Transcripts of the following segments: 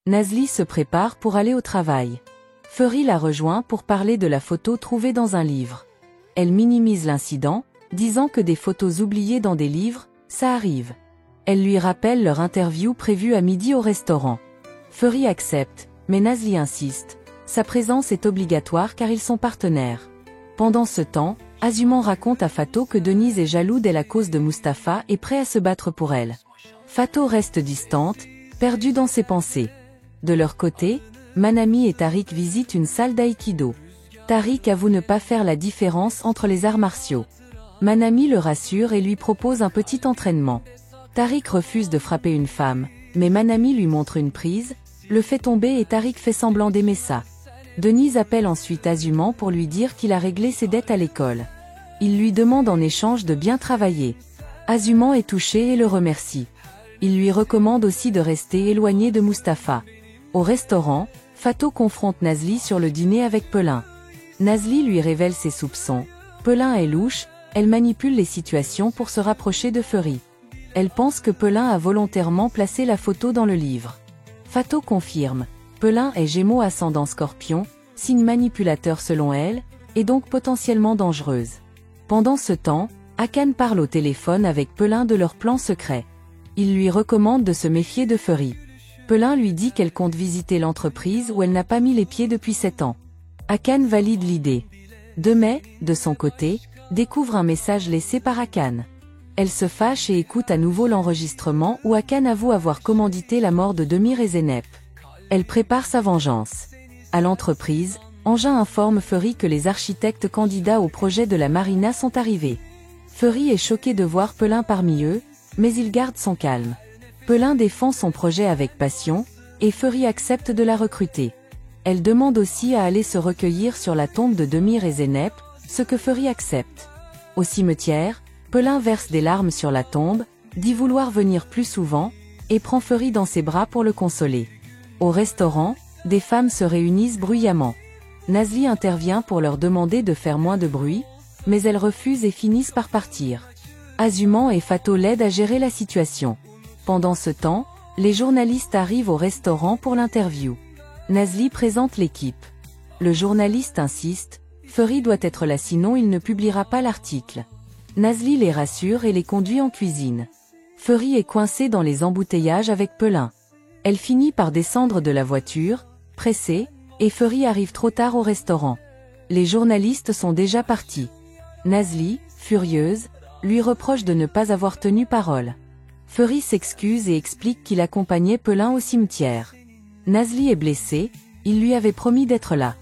Nazli se prépare pour aller au travail. Feury la rejoint pour parler de la photo trouvée dans un livre. Elle minimise l'incident, disant que des photos oubliées dans des livres, ça arrive. Elle lui rappelle leur interview prévue à midi au restaurant. Feury accepte, mais Nazli insiste. Sa présence est obligatoire car ils sont partenaires. Pendant ce temps, Azumant raconte à Fato que Denise est jaloux d'elle à cause de Mustapha et prêt à se battre pour elle. Fato reste distante, perdue dans ses pensées. De leur côté, Manami et Tariq visitent une salle d'aïkido. Tariq avoue ne pas faire la différence entre les arts martiaux. Manami le rassure et lui propose un petit entraînement. Tariq refuse de frapper une femme, mais Manami lui montre une prise, le fait tomber et Tariq fait semblant d'aimer ça. Denise appelle ensuite Azumant pour lui dire qu'il a réglé ses dettes à l'école. Il lui demande en échange de bien travailler. Azumant est touché et le remercie. Il lui recommande aussi de rester éloigné de Mustapha. Au restaurant, Fato confronte Nazli sur le dîner avec Pelin. Nazli lui révèle ses soupçons. Pelin est louche, elle manipule les situations pour se rapprocher de Feury. Elle pense que Pelin a volontairement placé la photo dans le livre. Fato confirme. Pelin est Gémeaux ascendant Scorpion, signe manipulateur selon elle, et donc potentiellement dangereuse. Pendant ce temps, Akane parle au téléphone avec Pelin de leur plan secret. Il lui recommande de se méfier de Feury. Pelin lui dit qu'elle compte visiter l'entreprise où elle n'a pas mis les pieds depuis 7 ans. Akane valide l'idée. Demei, de son côté, découvre un message laissé par Akane. Elle se fâche et écoute à nouveau l'enregistrement où Akane avoue avoir commandité la mort de Demir et Zenep. Elle prépare sa vengeance. À l'entreprise, Engin informe Feury que les architectes candidats au projet de la marina sont arrivés. Feury est choqué de voir Pelin parmi eux, mais il garde son calme. Pelin défend son projet avec passion, et Feury accepte de la recruter. Elle demande aussi à aller se recueillir sur la tombe de Demir et Zenep, ce que Feury accepte. Au cimetière, Pelin verse des larmes sur la tombe, dit vouloir venir plus souvent, et prend Feury dans ses bras pour le consoler. Au restaurant, des femmes se réunissent bruyamment. Nazli intervient pour leur demander de faire moins de bruit, mais elles refusent et finissent par partir. Azumant et Fato l'aident à gérer la situation. Pendant ce temps, les journalistes arrivent au restaurant pour l'interview. Nazli présente l'équipe. Le journaliste insiste, Feury doit être là sinon il ne publiera pas l'article. Nazli les rassure et les conduit en cuisine. Feury est coincée dans les embouteillages avec Pelin. Elle finit par descendre de la voiture, pressée, et Feury arrive trop tard au restaurant. Les journalistes sont déjà partis. Nazli, furieuse, lui reproche de ne pas avoir tenu parole. Feury s'excuse et explique qu'il accompagnait Pelin au cimetière. Nazli est blessée, il lui avait promis d'être là.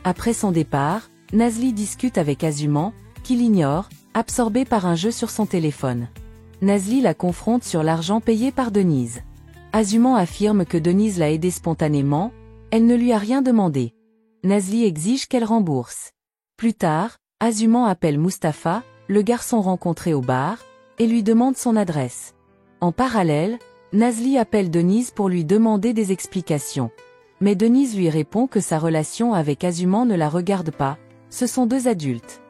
Après son départ, Nazli discute avec Azumant, qui l'ignore, absorbé par un jeu sur son téléphone. Nazli la confronte sur l'argent payé par Denise. Azumant affirme que Denise l'a aidée spontanément, elle ne lui a rien demandé. Nazli exige qu'elle rembourse. Plus tard, Azumant appelle Mustapha, le garçon rencontré au bar, et lui demande son adresse. En parallèle, Nazli appelle Denise pour lui demander des explications. Mais Denise lui répond que sa relation avec Azumant ne la regarde pas, ce sont deux adultes.